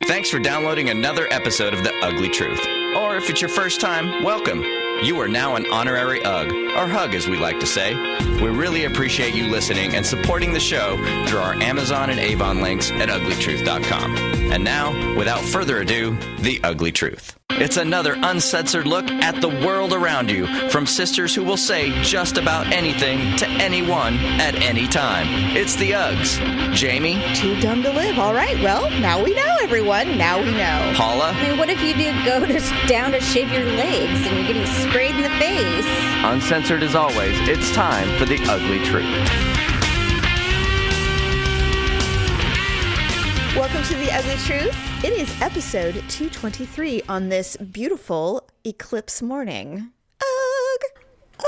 Thanks for downloading another episode of The Ugly Truth. Or if it's your first time, welcome. You are now an honorary UG, or Hug as we like to say. We really appreciate you listening and supporting the show through our Amazon and Avon links at uglytruth.com. And now, without further ado, The Ugly Truth. It's another uncensored look at the world around you from sisters who will say just about anything to anyone at any time. It's the Uggs. Jamie? Too dumb to live. All right, well, now we know, everyone. Now we know. Paula? I mean, what if you go down to shave your legs and you're getting sprayed in the face? Uncensored as always, it's time for The Ugly Truth. Welcome to The Ugly Truth. It is episode 223 on this beautiful eclipse morning. Ugh.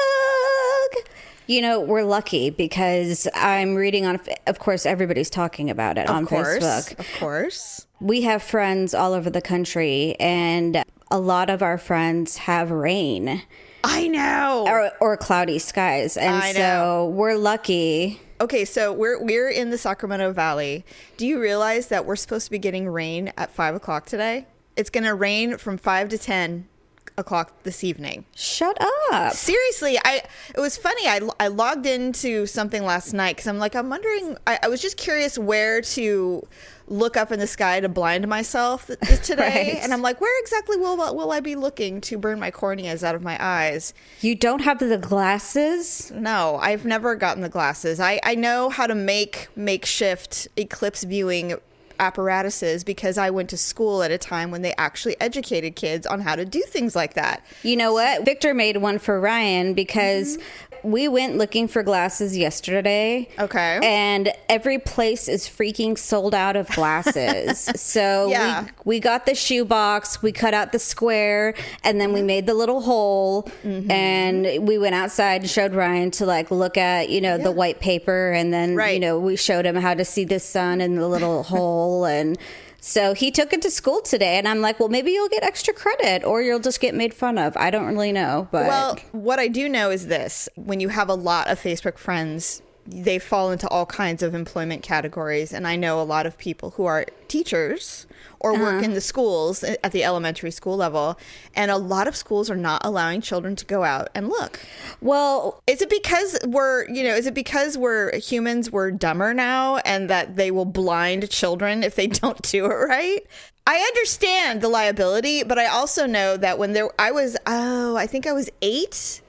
You know, we're lucky because I'm reading on, of course, everybody's talking about it on Facebook. Of course. We have friends all over the country, and a lot of our friends have rain. I know. Or cloudy skies. And so we're lucky. Okay, so we're in the Sacramento Valley. Do you realize that we're supposed to be getting rain at 5 o'clock today? It's going to rain from 5 to 10 o'clock this evening. Shut up. Seriously, it was funny. I logged into something last night because I'm wondering, I was just curious where to look up in the sky to blind myself today. Right. And I'm like, where exactly will I be looking to burn my corneas out of my eyes? You don't have the glasses? No, I've never gotten the glasses. I know how to make makeshift eclipse viewing apparatuses because I went to school at a time when they actually educated kids on how to do things like that. You know what? Victor made one for Ryan because we went looking for glasses yesterday. Okay. And every place is freaking sold out of glasses. So yeah. we got the shoe box, we cut out the square, and then we made the little hole. And we went outside and showed Ryan to look at, the white paper. And then, we showed him how to see the sun in the little hole. And so he took it to school today, and I'm like, well, maybe you'll get extra credit or you'll just get made fun of. I don't really know. But well, what I do know is this: when you have a lot of Facebook friends, they fall into all kinds of employment categories. And I know a lot of people who are teachers or work in the schools at the elementary school level. And a lot of schools are not allowing children to go out and look. Well, is it because we're humans, we're dumber now and that they will blind children if they don't do it right? I understand the liability, but I also know that when I think I was 8.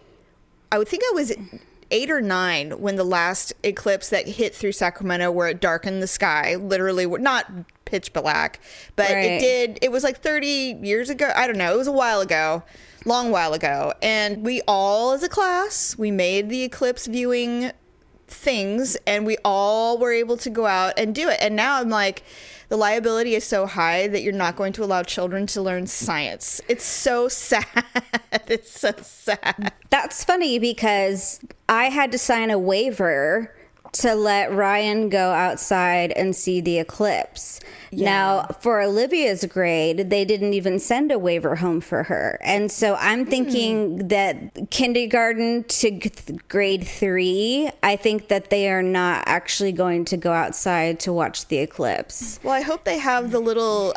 I would think I was 8 or 9 when the last eclipse that hit through Sacramento, where it darkened the sky, literally, not pitch black, but it was like 30 years ago. I don't know. It was a while ago, long while ago. And we all, as a class, we made the eclipse viewing things, and we all were able to go out and do it. And now I'm like, the liability is so high that you're not going to allow children to learn science. It's so sad. It's so sad. That's funny because I had to sign a waiver to let Ryan go outside and see the eclipse. Yeah. Now, for Olivia's grade, they didn't even send a waiver home for her. And so I'm thinking that kindergarten to grade 3, I think that they are not actually going to go outside to watch the eclipse. Well, I hope they have the little,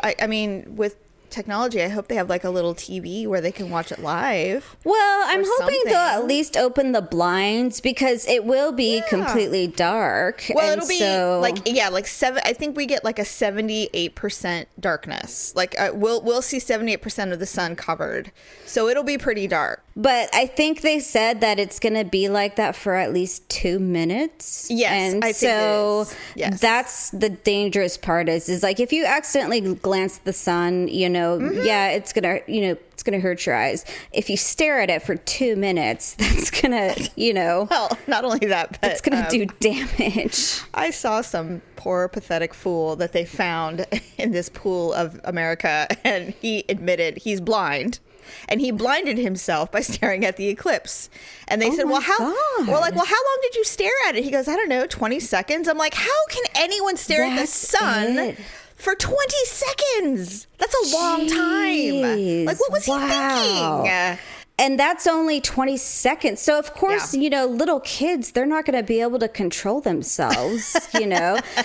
with technology, I hope they have a little TV where they can watch it live. Well, I'm hoping they'll at least open the blinds because it will be completely dark. Well, it'll be I think we get a 78% darkness. We'll see 78% of the sun covered. So it'll be pretty dark. But I think they said that it's going to be like that for at least 2 minutes. Yes, and I think it is. Yes. That's the dangerous part is if you accidentally glance at the sun, it's going to hurt your eyes. If you stare at it for 2 minutes, that's going to, Well, not only that, but it's going to do damage. I saw some poor, pathetic fool that they found in this pool of America, and he admitted he's blind. And he blinded himself by staring at the eclipse. And they said, how long did you stare at it? He goes, I don't know, 20 seconds. I'm like, how can anyone stare at the sun for 20 seconds? That's a long time. What was he thinking? And that's only 20 seconds. So, of course, Yeah. little kids, they're not going to be able to control themselves,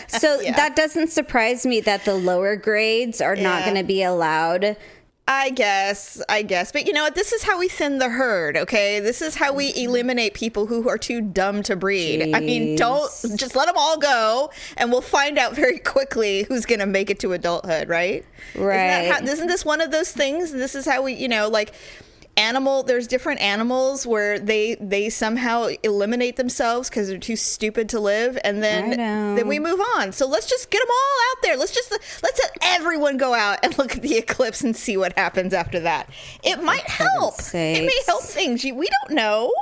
So that doesn't surprise me that the lower grades are not going to be allowed. I guess. But you know what? This is how we thin the herd, okay? This is how we eliminate people who are too dumb to breed. Jeez. I mean, don't just let them all go, and we'll find out very quickly who's going to make it to adulthood, right? Right. Isn't this one of those things? This is how we, there's different animals where they somehow eliminate themselves because they're too stupid to live, and then we move on. So let's just get them all out there. Let's let everyone go out and look at the eclipse and see what happens after that. It might help. It may help things. We don't know.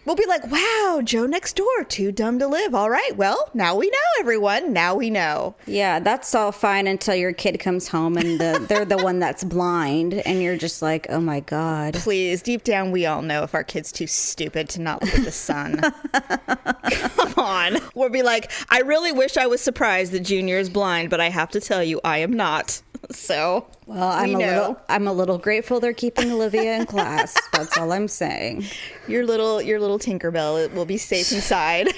We'll be like, wow, Joe next door, too dumb to live. All right, well, now we know, everyone. Now we know. Yeah, that's all fine until your kid comes home and they're the one that's blind. And you're just like, oh, my God. Please, deep down, we all know if our kid's too stupid to not look at the sun. Come on. We'll be like, I really wish I was surprised that Junior is blind, but I have to tell you, I am not. So, well, I'm a little grateful they're keeping Olivia in class. That's all I'm saying. Your little Tinkerbell will be safe inside.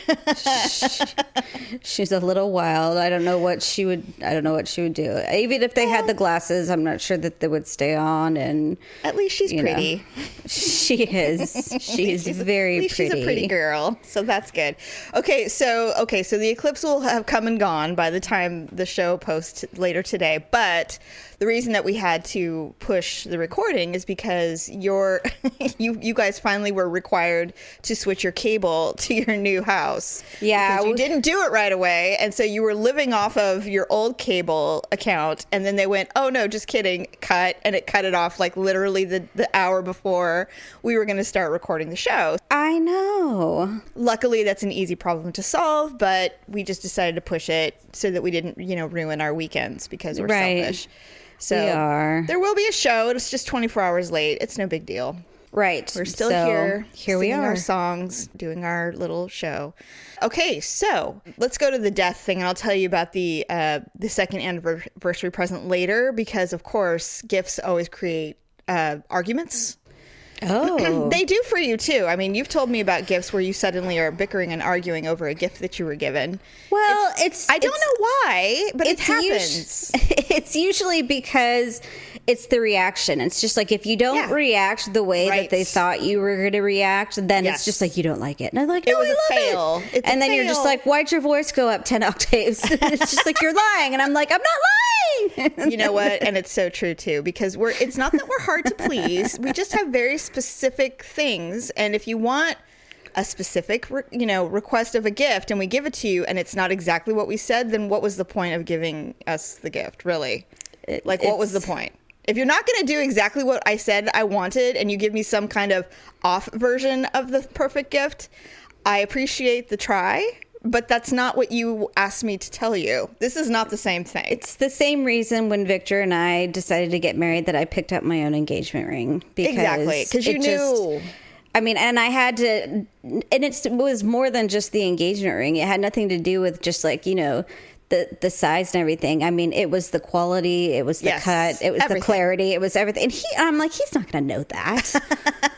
She's a little wild. I don't know what she would do. Even if they had the glasses, I'm not sure that they would stay on. And at least she's pretty. She is. She's very pretty. She's a pretty girl, so that's good. Okay, so the eclipse will have come and gone by the time the show posts later today, but the reason that we had to push the recording is because you guys finally were required to switch your cable to your new house. Yeah. Because you didn't do it right away, and so you were living off of your old cable account, and then they went, oh no, just kidding, cut, and it cut it off like literally the hour before we were going to start recording the show. I know. Luckily, that's an easy problem to solve, but we just decided to push it so that we didn't, ruin our weekends because we're selfish. So we are. There will be a show. It's just 24 hours late. It's no big deal. Right. We're still here. Here we singing are. Our songs, doing our little show. Okay, so let's go to the death thing, and I'll tell you about the second anniversary present later, because of course gifts always create arguments. Oh. They do for you too. I mean, you've told me about gifts where you suddenly are bickering and arguing over a gift that you were given. Well, I don't know why, but it happens. It's usually because it's the reaction. It's just like if you don't react the way that they thought you were going to react, then it's just like you don't like it. And I'm like, no, it was I a fail. love it. And then you're just like, why'd your voice go up 10 octaves? It's just like you're lying. And I'm like, I'm not lying. You know what? And it's so true too, because it's not that we're hard to please. We just have very specific things. And if you want a specific, request of a gift and we give it to you and it's not exactly what we said, then what was the point of giving us the gift, really? What was the point? If you're not going to do exactly what I said I wanted and you give me some kind of off version of the perfect gift, I appreciate the try, but that's not what you asked me to tell you. This is not the same thing. It's the same reason when Victor and I decided to get married that I picked up my own engagement ring. Exactly, because you knew. And I had to, and it was more than just the engagement ring. It had nothing to do with just the size and everything. I mean, it was the quality, it was the cut, it was the clarity, it was everything. And I'm like, he's not going to know that.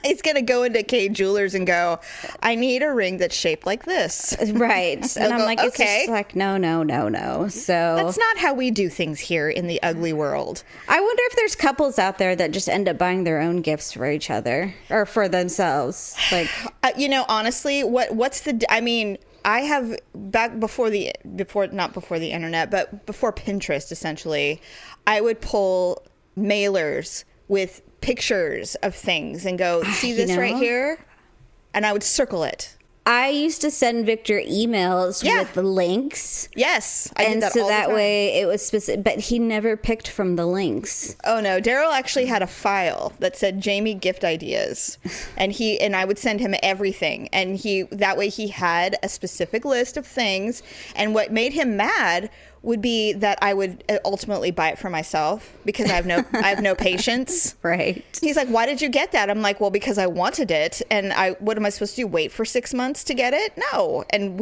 He's going to go into Kay Jewelers and go, I need a ring that's shaped like this. Right. And I'm like, it's just like, no. So that's not how we do things here in the ugly world. I wonder if there's couples out there that just end up buying their own gifts for each other or for themselves. Like, honestly, I have back before not before the internet, but before Pinterest, essentially, I would pull mailers with pictures of things and go, see this right here? And I would circle it. I used to send Victor emails with the links. Yes, I did that so all the that time. way it was specific, but he never picked from the links. Oh no, Daryl actually had a file that said Jamie gift ideas, and I would send him everything, and that way he had a specific list of things. And what made him mad would be that I would ultimately buy it for myself because I have no patience. Right. He's like, why did you get that? I'm like, well, because I wanted it. And what am I supposed to do? Wait for 6 months to get it? No. And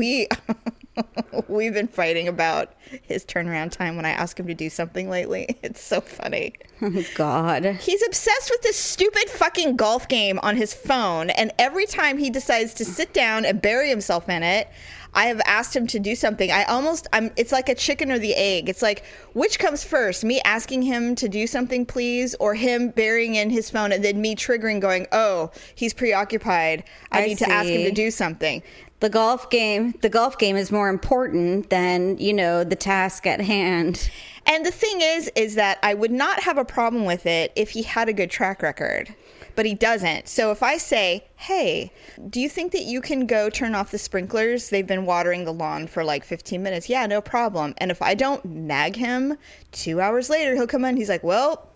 We've been fighting about his turnaround time when I ask him to do something lately. It's so funny. Oh, God. He's obsessed with this stupid fucking golf game on his phone, and every time he decides to sit down and bury himself in it, I have asked him to do something. It's like a chicken or the egg. It's like, which comes first? Me asking him to do something, please, or him burying in his phone and then me triggering going, oh, he's preoccupied. I need to ask him to do something. The golf game is more important than, the task at hand. And the thing is that I would not have a problem with it if he had a good track record, but he doesn't. So if I say, hey, do you think that you can go turn off the sprinklers? They've been watering the lawn for like 15 minutes. Yeah, no problem. And if I don't nag him, 2 hours later, he'll come in. He's like, well,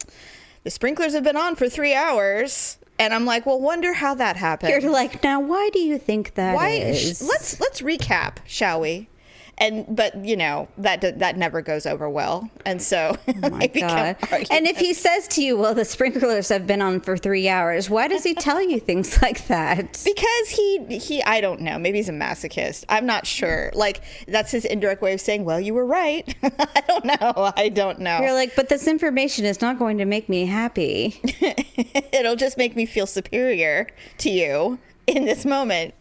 the sprinklers have been on for 3 hours. And I'm like, well, wonder how that happened. You're like, now, why do you think that is? Let's recap, shall we? But that never goes over well, and so oh my God. And if he says to you, well, the sprinklers have been on for 3 hours, why does he tell you things like that? Because he I don't know, maybe he's a masochist, I'm not sure. Like, that's his indirect way of saying, well, you were right. I don't know. You're like, but this information is not going to make me happy. It'll just make me feel superior to you in this moment.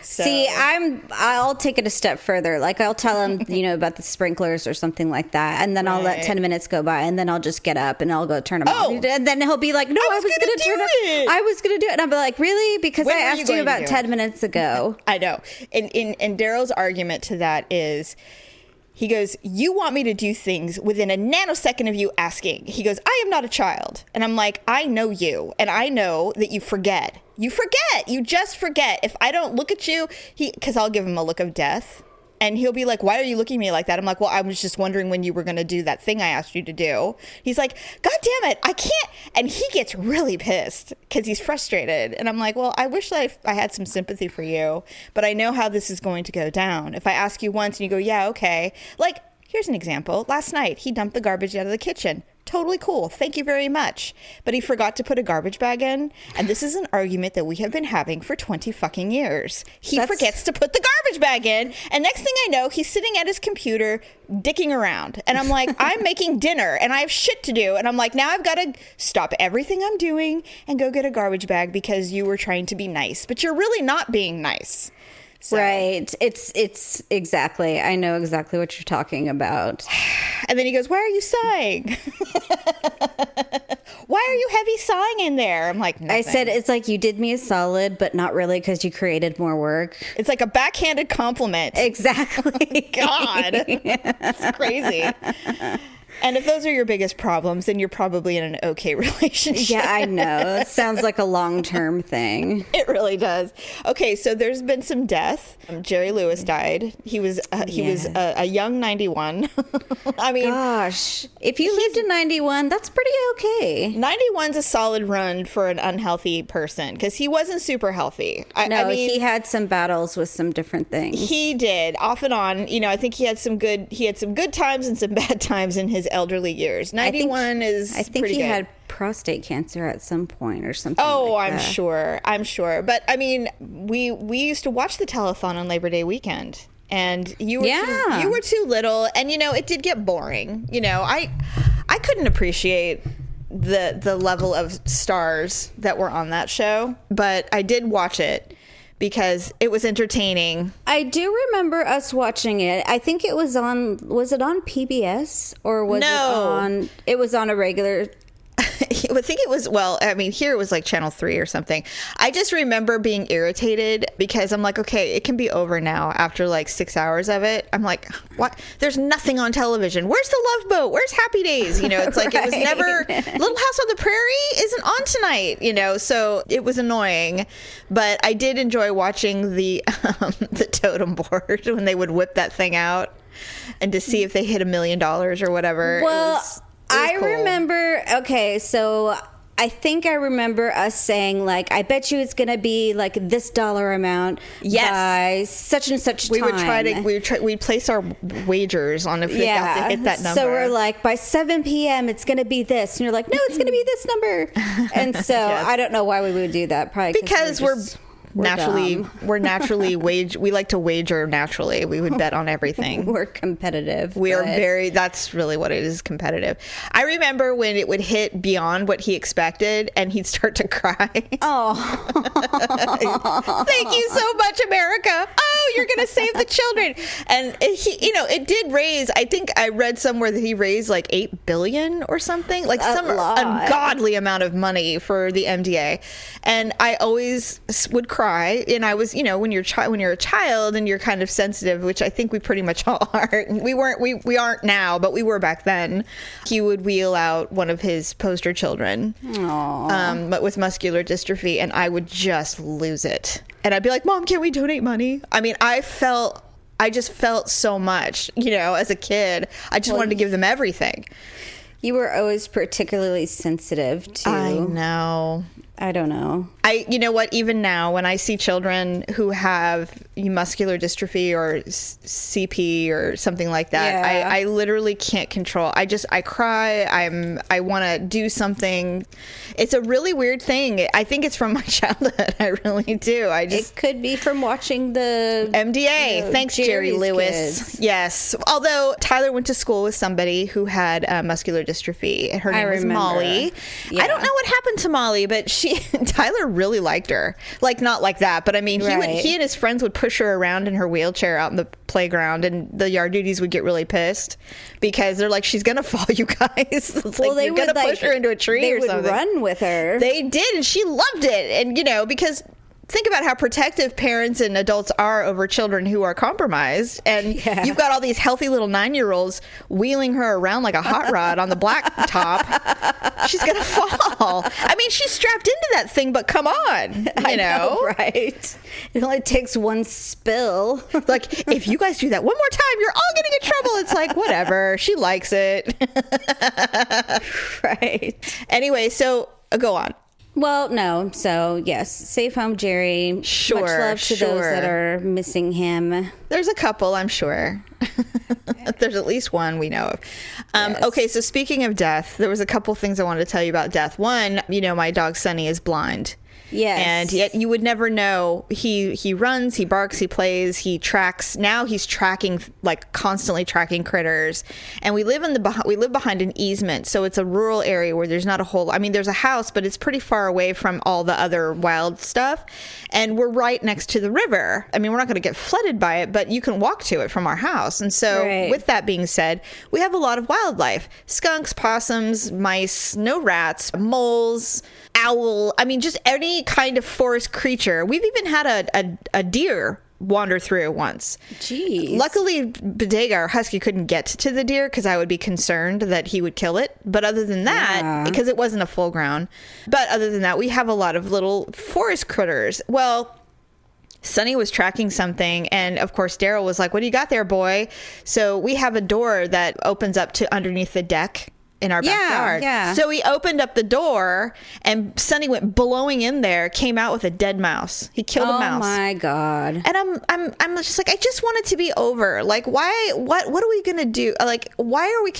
So. See, I'll take it a step further. Like, I'll tell him, about the sprinklers or something like that. And then I'll let 10 minutes go by, and then I'll just get up and I'll go turn them off. And then he'll be like, no, I was going to turn it. I was going to do it. And I'll be like, really? Because I asked you about 10 minutes ago. I know. And Daryl's argument to that is, he goes, you want me to do things within a nanosecond of you asking. He goes, I am not a child. And I'm like, I know you. And I know that you forget. You forget. You just forget. If I don't look at you, because I'll give him a look of death. And he'll be like, why are you looking at me like that? I'm like, well, I was just wondering when you were going to do that thing I asked you to do. He's like, God damn it, I can't. And he gets really pissed because he's frustrated. And I'm like, well, I wish I had some sympathy for you, but I know how this is going to go down. If I ask you once and you go, yeah, okay. Like, here's an example. Last night, he dumped the garbage out of the kitchen. Totally cool. Thank you very much. But he forgot to put a garbage bag in. And this is an argument that we have been having for 20 fucking years. He forgets to put the garbage bag in. And next thing I know, he's sitting at his computer dicking around. And I'm like, I'm making dinner and I have shit to do. And I'm like, now I've got to stop everything I'm doing and go get a garbage bag because you were trying to be nice. But you're really not being nice. So. Right. It's exactly. I know exactly what you're talking about. And then he goes, why are you sighing? Why are you heavy sighing in there? I'm like, nothing. I said, it's like you did me a solid, but not really because you created more work. It's like a backhanded compliment. Exactly. God. It's crazy. And if those are your biggest problems, then you're probably in an okay relationship. Yeah, I know. It sounds like a long-term thing. It really does. Okay, so there's been some death. Jerry Lewis died. He was a young 91. I mean, gosh, if you lived in 91, that's pretty okay. 91's a solid run for an unhealthy person because he wasn't super healthy. I mean, he had some battles with some different things. He did, off and on. I think he had some good times and some bad times in his elderly years. 91 is I think pretty he good. had prostate cancer at some point or something. Oh, like I'm that. I'm sure. But I mean, we used to watch the telethon on Labor Day weekend, and you were too little, and it did get boring. I couldn't appreciate the level of stars that were on that show, but I did watch it because it was entertaining. I do remember us watching it. I think it was on PBS or was it was on a regular I think it was, here it was like Channel 3 or something. I just remember being irritated because I'm like, okay, it can be over now after like 6 hours of it. I'm like, what? There's nothing on television. Where's the Love Boat? Where's Happy Days? It's like, It was never, Little House on the Prairie isn't on tonight, so it was annoying. But I did enjoy watching the totem board when they would whip that thing out and to see if they hit $1 million or whatever. Well, I cool. remember, okay, so I think I remember us saying, like, I bet you it's going to be, like, this dollar amount by such and such time. We'd place our wagers on if we got to hit that number. So we're like, by 7 p.m., it's going to be this. And you're like, no, it's going to be this number. And so I don't know why we would do that. Probably because we're naturally we like to wager naturally. We would bet on everything. We're competitive. We are that's really what it is, competitive. I remember when it would hit beyond what he expected and he'd start to cry. Oh. Thank you so much, America. Oh, you're going to save the children. And it did raise, I think I read somewhere that he raised like $8 billion or something, like some ungodly amount of money for the MDA. And I always would cry. And I was, when you're a child and you're kind of sensitive, which I think we pretty much all are. We aren't now, but we were back then. He would wheel out one of his poster children, but with muscular dystrophy, and I would just lose it. And I'd be like, Mom, can we donate money? I mean, I just felt so much, as a kid. I just wanted to give them everything. You were always particularly sensitive to... I know. I don't know. You know what? Even now, when I see children who have muscular dystrophy or CP or something like that, I literally can't control. I cry. I want to do something. It's a really weird thing. I think it's from my childhood. I really do. It could be from watching the MDA. Thanks, Jerry Lewis. Kids. Yes. Although Tyler went to school with somebody who had muscular dystrophy. Her name was Molly. Yeah. I don't know what happened to Molly, but Tyler really liked her. Like, not like that, but I mean, he and his friends would push her around in her wheelchair out in the playground, and the yard duties would get really pissed because they're like, she's gonna fall, you guys. It's like, they would push her into a tree or something. They would run with her. They did, and she loved it. And because think about how protective parents and adults are over children who are compromised. And you've got all these healthy little 9-year-olds wheeling her around like a hot rod on the blacktop. She's going to fall. I mean, she's strapped into that thing, but come on, I know, right? It only takes one spill. Like, if you guys do that one more time, you're all getting in trouble. It's like, whatever. She likes it. Right. Anyway, so go on. Well, no. So, yes, safe home, Jerry. Sure. Much love to those that are missing him. There's a couple, I'm sure. There's at least one we know of. Yes. Okay, so speaking of death, there was a couple things I wanted to tell you about death. One, my dog Sunny is blind. Yes. And yet you would never know. He runs, he barks, he plays, he tracks. Now he's tracking, like constantly tracking critters. And we live behind an easement, so it's a rural area where there's not a whole. I mean, there's a house, but it's pretty far away from all the other wild stuff. And we're right next to the river. I mean, we're not going to get flooded by it, but you can walk to it from our house. And so, with that being said, we have a lot of wildlife: skunks, possums, mice, no rats, moles, owl. I mean, just any kind of forest creature. We've even had a deer wander through once. Jeez. Luckily, Bodega, our husky, couldn't get to the deer because I would be concerned that he would kill it. But other than that, because it wasn't a full ground, but other than that, we have a lot of little forest critters. Well, Sonny was tracking something, and of course Daryl was like, "What do you got there, boy?" So we have a door that opens up to underneath the deck in our backyard. Yeah. So he opened up the door, and Sonny went blowing in there, came out with a dead mouse. He killed a mouse. Oh my God. And I'm just like, I just want it to be over. Like, why, what are we going to do? Like, why are we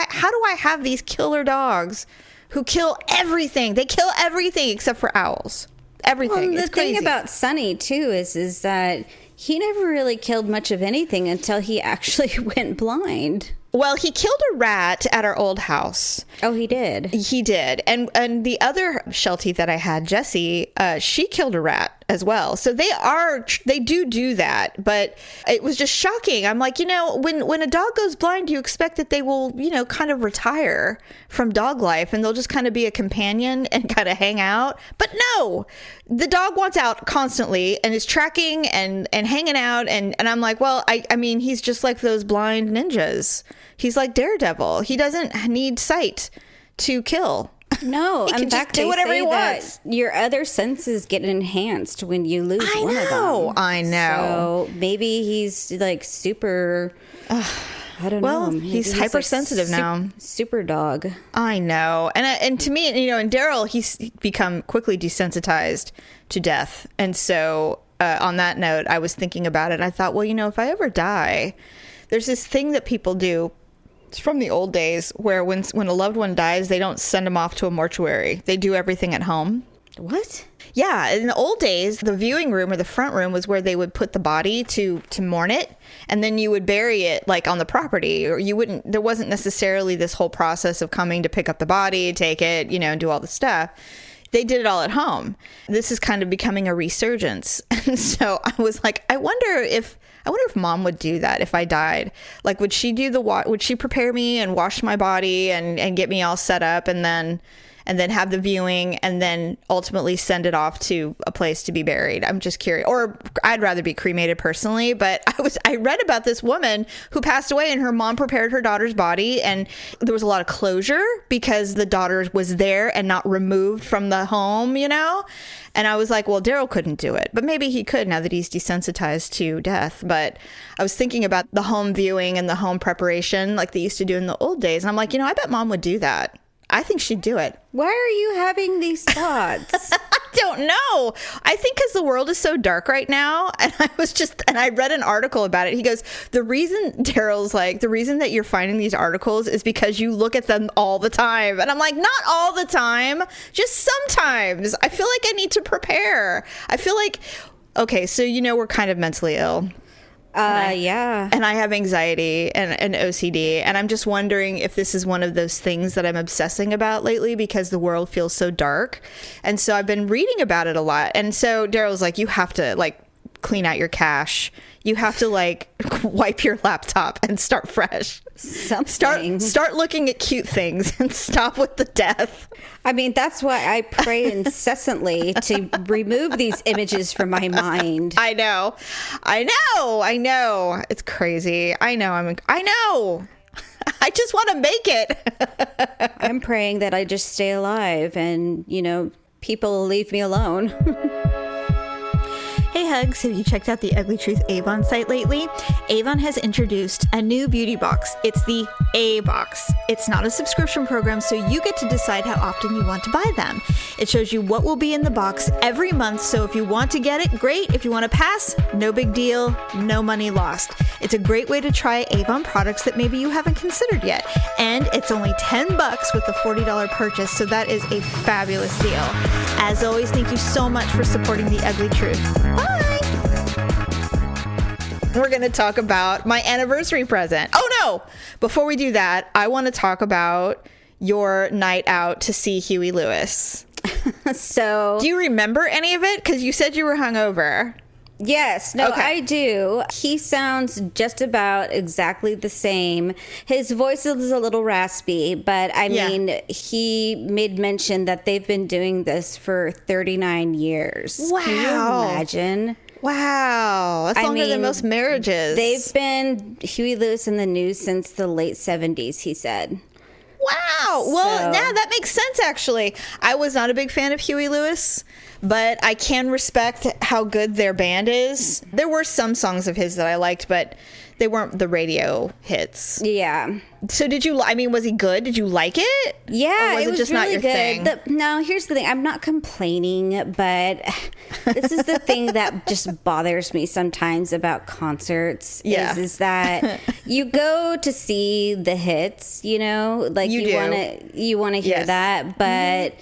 how do I have these killer dogs who kill everything? They kill everything except for owls. Everything. Well, it's crazy. The thing about Sonny too is that he never really killed much of anything until he actually went blind. Well, he killed a rat at our old house. Oh, he did? He did. And the other Sheltie that I had, Jessie, she killed a rat as well. So they do that. But it was just shocking. I'm like, when a dog goes blind, you expect that they will, kind of retire from dog life and they'll just kind of be a companion and kind of hang out. But no, the dog wants out constantly and is tracking and hanging out. And I'm like, well, I mean, he's just like those blind ninjas. He's like Daredevil. He doesn't need sight to kill. No, he can just do whatever he wants. Your other senses get enhanced when you lose one of them. I know. So maybe he's like super. I don't know. Well, he's hypersensitive now. Super dog. I know. And to me, and Daryl, he's become quickly desensitized to death. And so on that note, I was thinking about it. I thought, well, if I ever die, there's this thing that people do. It's from the old days where when a loved one dies, they don't send them off to a mortuary. They do everything at home. What? Yeah, in the old days, the viewing room or the front room was where they would put the body to mourn it, and then you would bury it like on the property, or there wasn't necessarily this whole process of coming to pick up the body, take it, and do all the stuff. They did it all at home. This is kind of becoming a resurgence. And so I was like, I wonder if mom would do that if I died. Like, would she would she prepare me and wash my body and get me all set up and then have the viewing and then ultimately send it off to a place to be buried? I'm just curious. Or I'd rather be cremated personally, but I read about this woman who passed away and her mom prepared her daughter's body, and there was a lot of closure because the daughter was there and not removed from the home, And I was like, well, Daryl couldn't do it, but maybe he could now that he's desensitized to death. But I was thinking about the home viewing and the home preparation like they used to do in the old days. And I'm like, I bet mom would do that. I think she'd do it. Why are you having these thoughts? I don't know. I think because the world is so dark right now. And I read an article about it. He goes, Daryl's like, the reason that you're finding these articles is because you look at them all the time. And I'm like, not all the time, just sometimes. I feel like I need to prepare. I feel like, okay, so we're kind of mentally ill. Yeah. And I have anxiety and OCD. And I'm just wondering if this is one of those things that I'm obsessing about lately because the world feels so dark. And so I've been reading about it a lot. And so Daryl's like, you have to clean out your cache. You have to wipe your laptop and start fresh. Something. Start looking at cute things and stop with the death. I mean, that's why I pray incessantly to remove these images from my mind. I know. It's crazy. I know. I just want to make it. I'm praying that I just stay alive and, people leave me alone. Hey Hugs, have you checked out the Ugly Truth Avon site lately? Avon has introduced a new beauty box. It's the A box. It's not a subscription program, so you get to decide how often you want to buy them. It shows you what will be in the box every month, so if you want to get it, great. If you want to pass, no big deal, no money lost. It's a great way to try Avon products that maybe you haven't considered yet. And it's only $10 with a $40 purchase, so that is a fabulous deal. As always, thank you so much for supporting the Ugly Truth. Bye! We're going to talk about my anniversary present. Oh no! Before we do that, I want to talk about your night out to see Huey Lewis. So, do you remember any of it? Because you said you were hungover. Yes, no, Okay. I do. He sounds just about exactly the same. His voice is a little raspy, but I mean, he made mention that they've been doing this for 39 years. Wow. Can you imagine? Wow. That's longer than most marriages. They've been Huey Lewis in the news since the late 70s, he said. Wow. Well, yeah, that makes sense, actually. I was not a big fan of Huey Lewis, but I can respect how good their band is. There were some songs of his that I liked, but they weren't the radio hits. Yeah. So was he good? Did you like it? Yeah, or was it was just really not your good. thing? No, here's the thing. I'm not complaining, but this is the thing that just bothers me sometimes about concerts. Yeah. Is that you go to see the hits, you want to hear Yes. that, but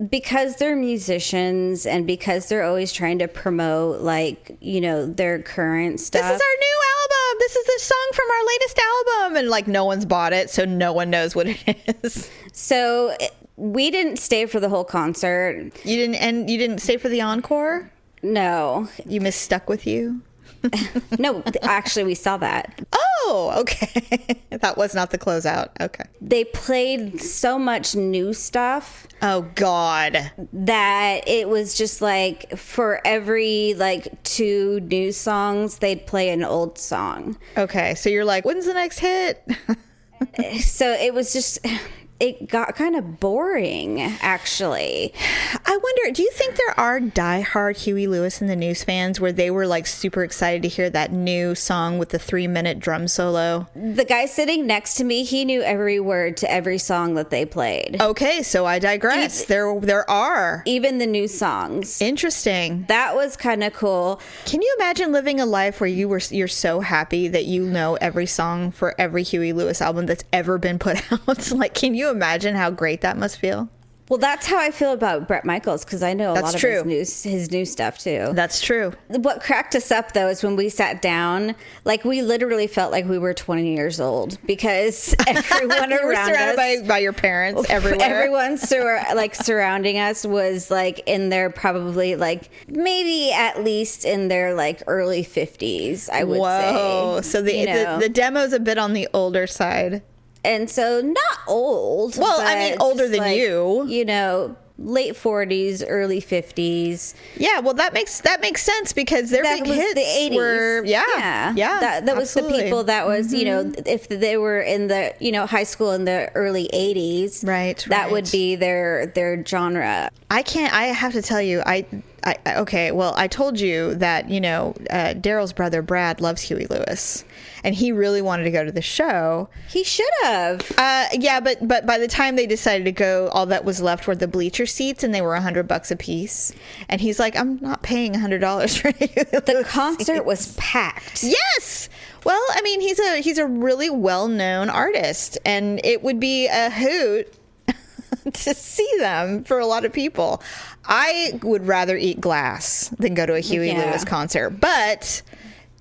because they're musicians and because they're always trying to promote their current stuff. This is our new album. This is the song from our latest album. And no one's bought it, so no one knows what it is. So we didn't stay for the whole concert. You didn't stay for the encore? No. You missed Stuck With You? No, actually we saw that. Oh, okay. That was not the closeout. Okay. They played so much new stuff Oh, God. that it was just for every two new songs, they'd play an old song. Okay. So you're like, when's the next hit? So it was just, it got kind of boring, actually. I wonder, do you think there are diehard Huey Lewis and the News fans where they were super excited to hear that new song with the 3-minute drum solo? The guy sitting next to me, he knew every word to every song that they played. Okay, so I digress. There are. Even the new songs. Interesting. That was kind of cool. Can you imagine living a life where you're so happy that you know every song for every Huey Lewis album that's ever been put out? Can you imagine how great that must feel? Well, that's how I feel about Bret Michaels, because I know a That's lot true. of his new stuff too. That's true. What cracked us up though is when we sat down, like we literally felt like we were 20 years old because everyone You were around surrounded us, by your parents everywhere. everyone surrounding us was like in their probably like maybe at least in their like early 50s, I would Whoa. say. So the demo's a bit on the older side. And so not old. Well, I mean, but older just than like, you. You know, late 40s, early 50s. Yeah, well, that makes sense because their That big was hits the 80s. were That was the absolutely. people that was, you know, if they were in the, you know, high school in the early 80s. Right, That would right. be their genre. I have to tell you, okay, well, I told you that, you know, Daryl's brother Brad loves Huey Lewis, and he really wanted to go to the show. He should have. Yeah, but by the time they decided to go, all that was left were the bleacher seats, and they were $100 a piece. And he's like, I'm not paying $100 for The concert was packed. Yes. Well, I mean, he's a really well-known artist, and it would be a hoot to see them for a lot of people. I would rather eat glass than go to a Huey Lewis concert. But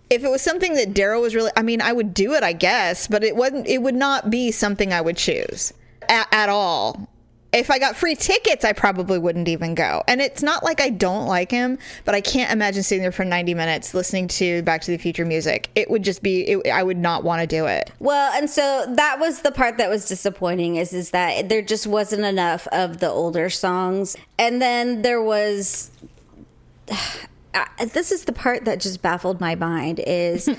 if it was something that Daryl was really, I mean, I would do it, I guess, but it would not be something I would choose at all. If I got free tickets, I probably wouldn't even go. And it's not like I don't like him, but I can't imagine sitting there for 90 minutes listening to Back to the Future music. It would just be, I would not want to do it. Well, and so that was the part that was disappointing is that there just wasn't enough of the older songs. And then there was, this is the part that just baffled my mind is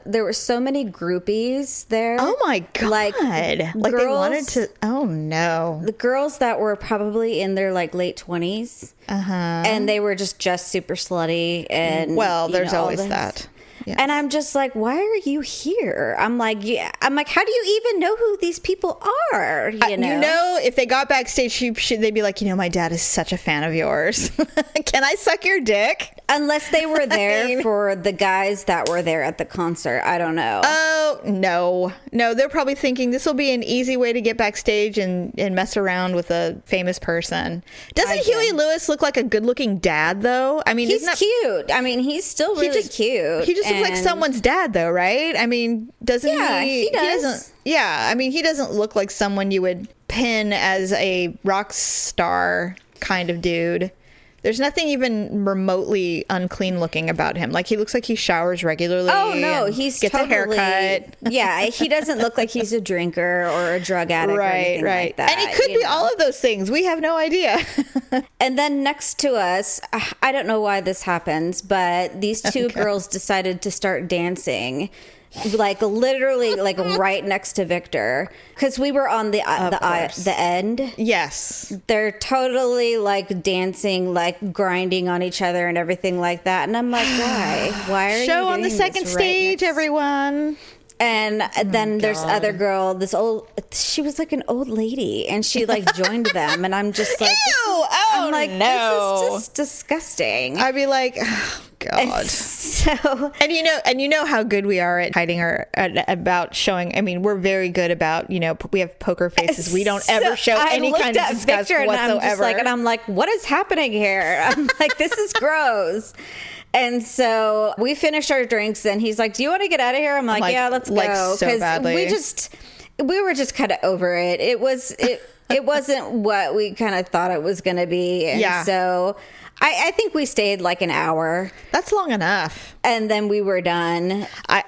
there were so many groupies there. Oh my God. Like they wanted to, oh no. The girls that were probably in their like late 20s. And they were just super slutty. And well, there's all always this. that. Yes. And I'm just like, why are you here? I'm like, how do you even know who these people are? You know, if they got backstage, they'd be like, you know, my dad is such a fan of yours. Can I suck your dick? Unless they were there for the guys that were there at the concert. I don't know. Oh, no. No, they're probably thinking this will be an easy way to get backstage and mess around with a famous person. Doesn't Huey Lewis look like a good-looking dad, though? I mean, he's cute. I mean, he's still really cute. He just looks like someone's dad, though, right? I mean, doesn't he? Yeah, he does. I mean, he doesn't look like someone you would pin as a rock star kind of dude. There's nothing even remotely unclean looking about him. Like, he looks like he showers regularly. Oh, no, he's gets a haircut. Yeah, he doesn't look like he's a drinker or a drug addict or anything like that. And he could be all of those things. We have no idea. And then next to us, I don't know why this happens, but these two girls decided to start dancing. Like literally like right next to Victor, because we were on the end. Yes, they're totally like dancing, like grinding on each other and everything like that. And I'm like, why are you show on the doing second this stage, right everyone? And then there's other girl, she was like an old lady, and she like joined them, and I'm just like, ew! This is just disgusting. I'd be like, oh God. And you know how good we are at hiding about showing. I mean, we're very good about, you know, we have poker faces. We don't ever show any kind of disgust whatsoever. And I'm like, what is happening here? I'm like, this is gross. And so we finished our drinks, and he's like, do you want to get out of here? I'm like, yeah, let's go. Like, so badly. We were just kind of over it. It wasn't what we kind of thought it was going to be. And so I think we stayed like an hour. That's long enough. And then we were done.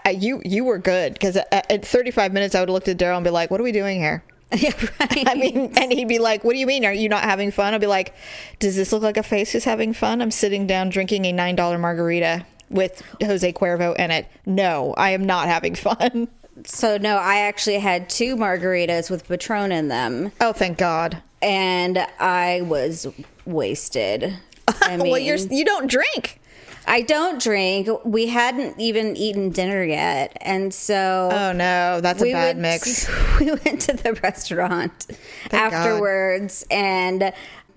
You were good, because at 35 minutes, I would have looked at Daryl and be like, what are we doing here? Yeah, right. I mean, and he'd be like, what do you mean? Are you not having fun? I'd be like, does this look like a face who's having fun? I'm sitting down drinking a $9 margarita with Jose Cuervo in it. No, I am not having fun. So no, I actually had 2 margaritas with Patron in them. Oh, thank God. And I was wasted. I mean, well, you don't drink. I don't drink. We hadn't even eaten dinner yet. And so... Oh, no. That's a bad mix. We went to the restaurant afterwards. God. And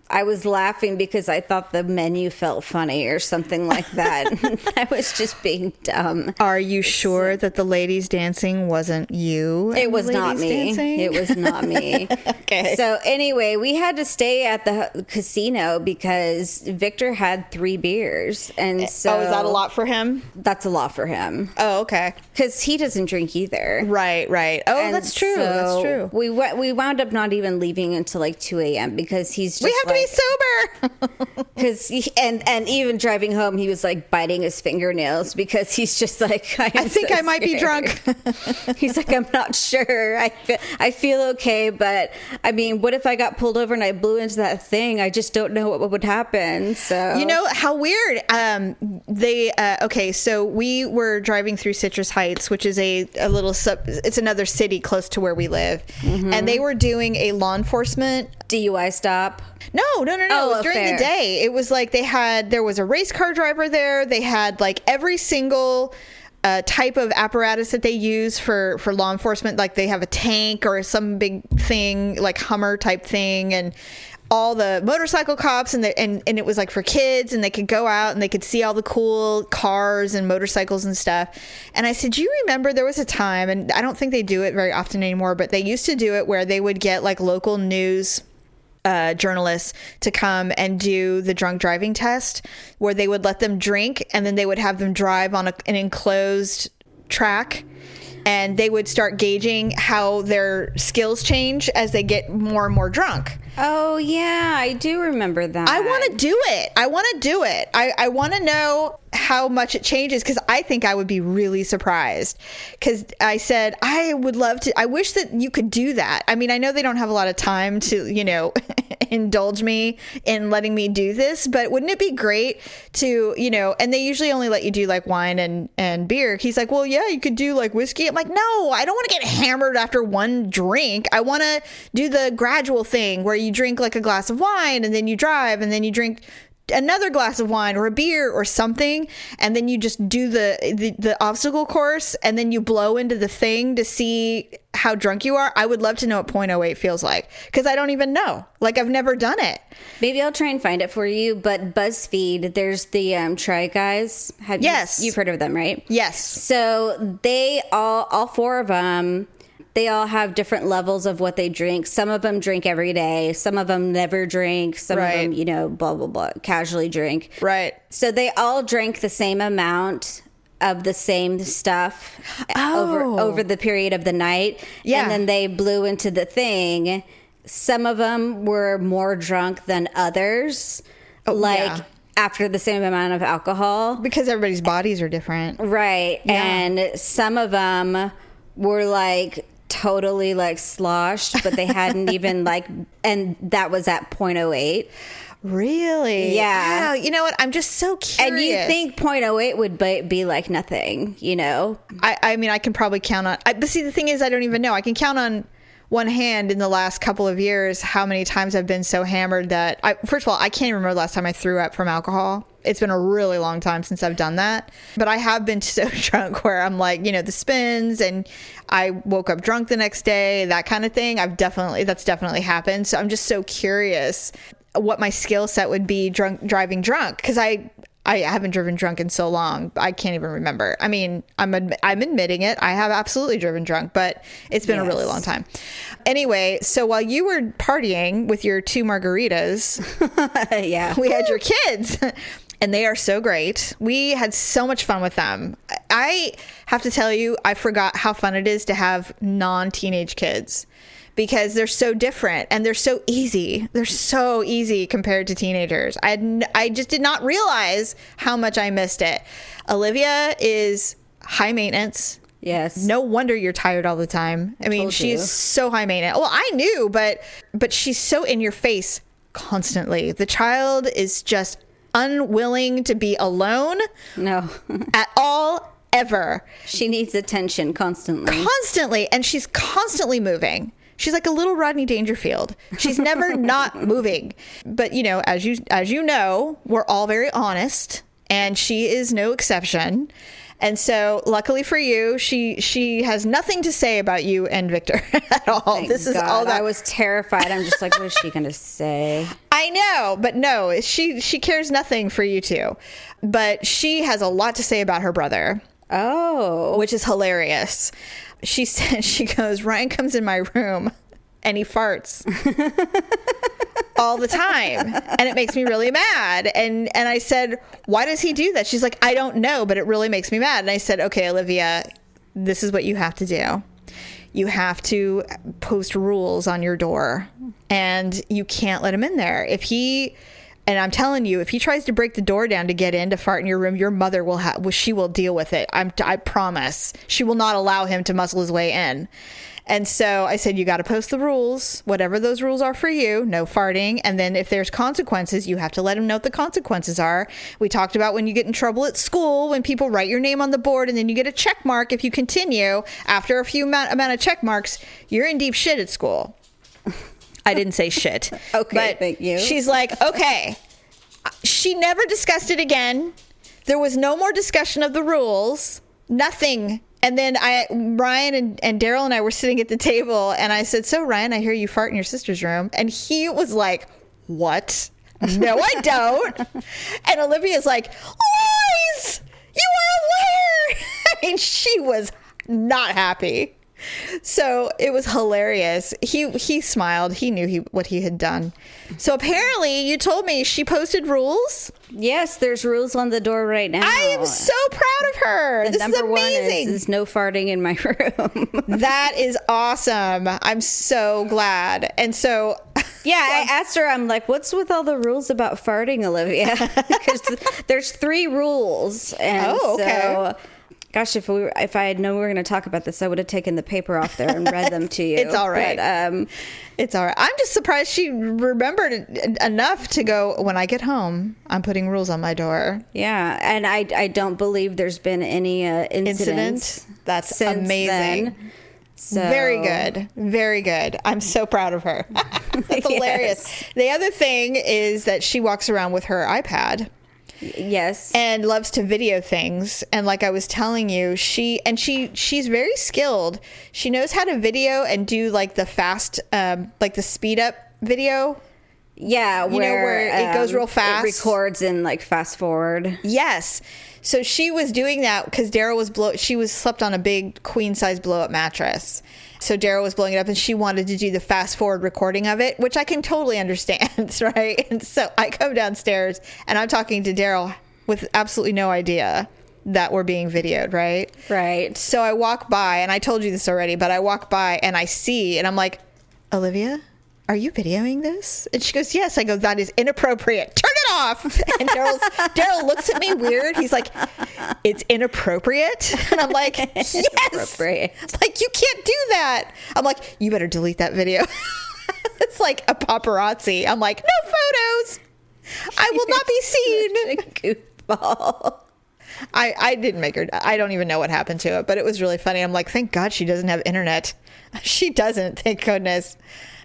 I was laughing because I thought the menu felt funny or something like that. I was just being dumb. Are you sure that the ladies dancing wasn't you? It was not me. Dancing? It was not me. Okay. So anyway, we had to stay at the casino because Victor had 3 beers. And so... Oh, is that a lot for him? That's a lot for him. Oh, okay. Because he doesn't drink either. Right. Oh, And that's true. so That's true. We wound up not even leaving until like 2 a.m. because he's just We have to be sober. Because and even driving home, he was like biting his fingernails because he's just like, I think I might be drunk. He's like, I'm not sure. I feel okay, but I mean, what if I got pulled over and I blew into that thing? I just don't know what would happen. So You know how weird. Okay, so we were driving through Citrus Heights, which is a little it's another city close to where we live, and they were doing a law enforcement DUI stop. No. Oh, It was during fair. the day. It was like there was a race car driver there. They had like every single type of apparatus that they use for law enforcement. Like they have a tank or some big thing, like Hummer type thing, and all the motorcycle cops, and it was like for kids, and they could go out and they could see all the cool cars and motorcycles and stuff. And I said, do you remember there was a time, and I don't think they do it very often anymore, but they used to do it where they would get like local news journalists to come and do the drunk driving test, where they would let them drink and then they would have them drive on an enclosed track, and they would start gauging how their skills change as they get more and more drunk. Oh yeah, I do remember that. I want to do it. I want to know how much it changes, because I think I would be really surprised. Because I said, I would love to. I wish that you could do that. I mean, I know they don't have a lot of time to, indulge me in letting me do this, but wouldn't it be great to, and they usually only let you do like wine and beer. He's like, well, yeah, you could do like whiskey. I'm like, no, I don't want to get hammered after one drink. I want to do the gradual thing where you drink like a glass of wine and then you drive and then you drink another glass of wine or a beer or something, and then you just do the obstacle course, and then you blow into the thing to see how drunk you are. I would love to know what 0.08 feels like, because I don't even know. Like, I've never done it. Maybe I'll try and find it for you. But BuzzFeed, there's the Try Guys. Yes. You've heard of them, right? Yes. So they all 4 of them, they all have different levels of what they drink. Some of them drink every day. Some of them never drink. Some Right. of them, blah, blah, blah, casually drink. Right. So they all drank the same amount of the same stuff over the period of the night. Yeah. And then they blew into the thing. Some of them were more drunk than others. yeah. After the same amount of alcohol. Because everybody's bodies are different. Right. Yeah. And some of them were like totally like sloshed, but they hadn't even and that was at 0.08. Really? Yeah. Wow. You know what? I'm just so curious. And you think 0.08 would be like nothing, I mean, I can probably count on... but see, the thing is, I don't even know. I can count on one hand in the last couple of years how many times I've been so hammered that... First of all, I can't remember the last time I threw up from alcohol. It's been a really long time since I've done that. But I have been so drunk where I'm like, the spins, and I woke up drunk the next day, that kind of thing. That's definitely happened. So I'm just so curious what my skill set would be driving drunk, because I haven't driven drunk in so long. I can't even remember. I mean, I'm admitting it. I have absolutely driven drunk, but it's been a really long time. Anyway, so while you were partying with your 2 margaritas, Yeah. we had your kids. And they are so great. We had so much fun with them. I have to tell you, I forgot how fun it is to have non-teenage kids, because they're so different and they're so easy. They're so easy compared to teenagers. I just did not realize how much I missed it. Olivia is high maintenance. Yes. No wonder you're tired all the time. I mean, she's so high maintenance. Well, I knew, but she's so in your face constantly. The child is just unwilling to be alone. No. At all, ever. She needs attention constantly. And she's constantly moving. She's like a little Rodney Dangerfield. She's never not moving. But as you know, we're all very honest, and she is no exception. And so, luckily for you, she has nothing to say about you and Victor at all. Thank this is God. all that I was terrified. I'm just like, what is she going to say? I know, but no, she cares nothing for you two. But she has a lot to say about her brother. Oh. Which is hilarious. She said, she goes, Ryan comes in my room and he farts all the time. And it makes me really mad. And I said, why does he do that? She's like, I don't know, but it really makes me mad. And I said, okay, Olivia, this is what you have to do. You have to post rules on your door and you can't let him in there. And I'm telling you, if he tries to break the door down to get in to fart in your room, your mother she will deal with it. I promise. She will not allow him to muscle his way in. And so I said, you got to post the rules, whatever those rules are for you, no farting. And then if there's consequences, you have to let him know what the consequences are. We talked about when you get in trouble at school, when people write your name on the board and then you get a check mark. If you continue after a few amount of check marks, you're in deep shit at school. I didn't say shit. Okay, but thank you. She's like, okay. She never discussed it again. There was no more discussion of the rules. Nothing. And then Ryan and Daryl and I were sitting at the table and I said, so Ryan, I hear you fart in your sister's room. And he was like, what? No, I don't. And Olivia's like, lies! You are a liar! I mean, she was not happy. So it was hilarious. He smiled. He knew what he had done. So apparently you told me she posted rules. Yes, there's rules on the door right now. I am so proud of her. The this number is amazing. one is no farting in my room. That is awesome. I'm so glad. And so yeah, I asked her, I'm like, what's with all the rules about farting, Olivia? Because there's 3 rules. And so gosh, if I had known we were going to talk about this, I would have taken the paper off there and read them to you. It's all right. But, it's all right. I'm just surprised she remembered enough to go, when I get home, I'm putting rules on my door. Yeah, and I don't believe there's been any incident. That's amazing. Then. So. Very good. Very good. I'm so proud of her. That's hilarious. Yes. The other thing is that she walks around with her iPad. Yes. And loves to video things. And like I was telling you, she's very skilled. She knows how to video and do like the fast, like the speed up video. Yeah. Where it goes real fast. It records in like fast forward. Yes. So she was doing that because Daryl she was slept on a big queen size blow up mattress. So Daryl was blowing it up and she wanted to do the fast forward recording of it, which I can totally understand, right? And so I come downstairs and I'm talking to Daryl with absolutely no idea that we're being videoed, right? Right. So I walk by, and I told you this already, but I walk by and I see, and I'm like, Olivia, are you videoing this? And she goes, yes. I go, that is inappropriate. Turn it off. And Daryl looks at me weird. He's like, it's inappropriate. And I'm like, yes. Like, you can't do that. I'm like, you better delete that video. It's like a paparazzi. I'm like, no photos. I will not be seen. Goofball. I didn't make her. I don't even know what happened to it, but it was really funny. I'm like, thank God she doesn't have internet. She doesn't, thank goodness.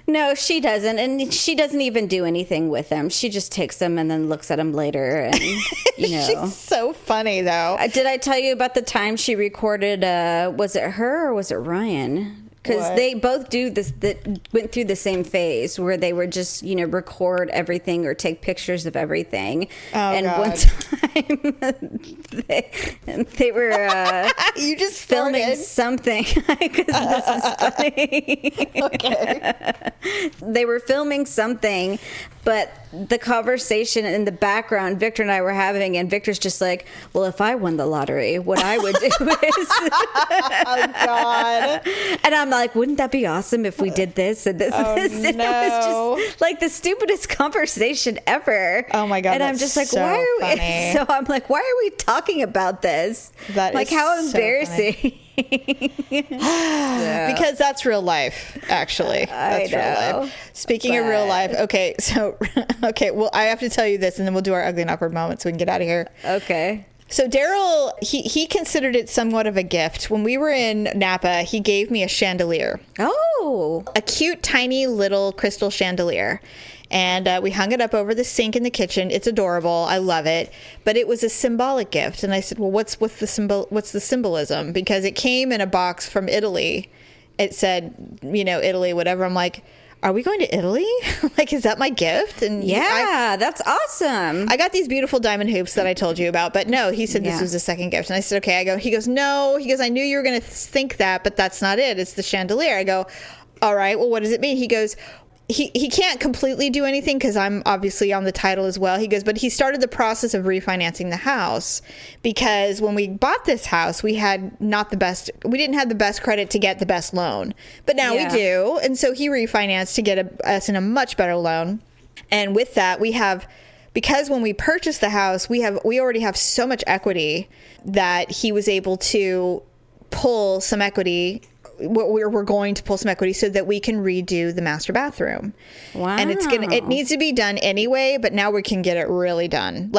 No, she doesn't. And she doesn't even do anything with them. She just takes them and then looks at them later. And, She's so funny, though. Did I tell you about the time she recorded, was it her or was it Ryan? Because they both do this, went through the same phase where they were just, record everything or take pictures of everything. Oh, and God. one time they were you just filming started. something. Because this is funny. Okay. They were filming something, but the conversation in the background Victor and I were having, and Victor's just like, well, if I won the lottery, what I would do is... Oh, God. And I'm like, wouldn't that be awesome if we did this and this and this? And no. it was just like the stupidest conversation ever. Oh, my God. And I'm just like, so why are we... funny. So I'm like, why are we talking about this? That like, is how so embarrassing. Because that's real life, actually. That's I know, real life. Speaking of real life, okay, so, well, I have to tell you this, and then we'll do our ugly and awkward moment so we can get out of here. Okay. So Daryl, he considered it somewhat of a gift. When we were in Napa, he gave me a chandelier. Oh. A cute, tiny little crystal chandelier. And we hung it up over the sink in the kitchen. It's adorable. I love it. But it was a symbolic gift. And I said, well, what's the symbolism? Because it came in a box from Italy. It said, Italy, whatever. I'm like, are we going to Italy? Like, is that my gift? And that's awesome. I got these beautiful diamond hoops that I told you about, but no, he said this was the second gift. And I said, okay. He goes, no. He goes, I knew you were going to think that, but that's not it. It's the chandelier. I go, all right, well, what does it mean? He goes, he can't completely do anything because I'm obviously on the title as well. He goes, but he started the process of refinancing the house because when we bought this house, we didn't have the best credit to get the best loan, but now we do. And so he refinanced to get us in a much better loan. And with that, because when we purchased the house, we already have so much equity that he was able to pull some equity. We're going to pull some equity so that we can redo the master bathroom. Wow. And it needs to be done anyway, but now we can get it really done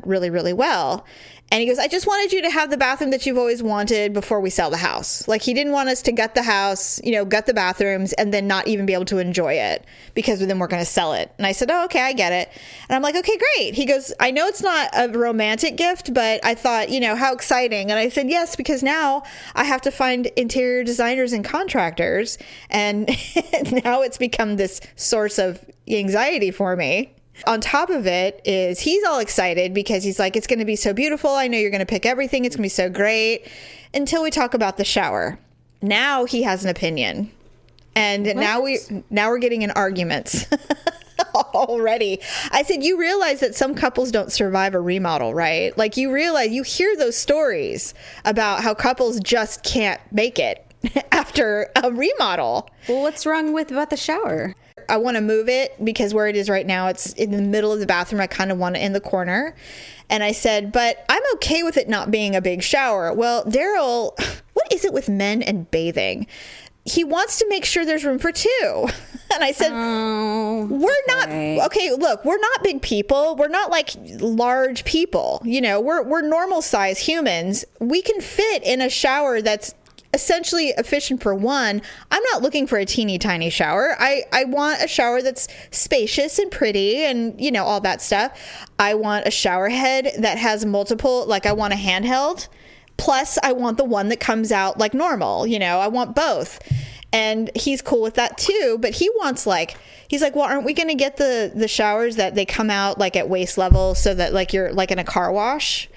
really, really well. And he goes, I just wanted you to have the bathroom that you've always wanted before we sell the house. Like, he didn't want us to gut the house, gut the bathrooms, and then not even be able to enjoy it because then we're going to sell it. And I said, oh, okay, I get it. And I'm like, okay, great. He goes, I know it's not a romantic gift, but I thought, how exciting. And I said, yes, because now I have to find interior designers and contractors. And now it's become this source of anxiety for me. On top of it is he's all excited because he's like, it's going to be so beautiful. I know you're going to pick everything. It's going to be so great. Until we talk about the shower. Now he has an opinion. And now we're getting in arguments already. I said, you realize that some couples don't survive a remodel, right? Like, you hear those stories about how couples just can't make it after a remodel. Well, what's wrong about the shower? I want to move it because where it is right now, it's in the middle of the bathroom. I kind of want it in the corner. And I said, but I'm okay with it not being a big shower. Well, Daryl, what is it with men and bathing? He wants to make sure there's room for two. And I said, we're not big people. We're not like large people. We're normal size humans. We can fit in a shower that's essentially efficient for one. I'm not looking for a teeny tiny shower. I want a shower that's spacious and pretty and, all that stuff. I want a shower head that has multiple, like I want a handheld. Plus I want the one that comes out like normal. I want both. And he's cool with that too. But he wants he's like, well, aren't we going to get the showers that they come out like at waist level so that like you're like in a car wash?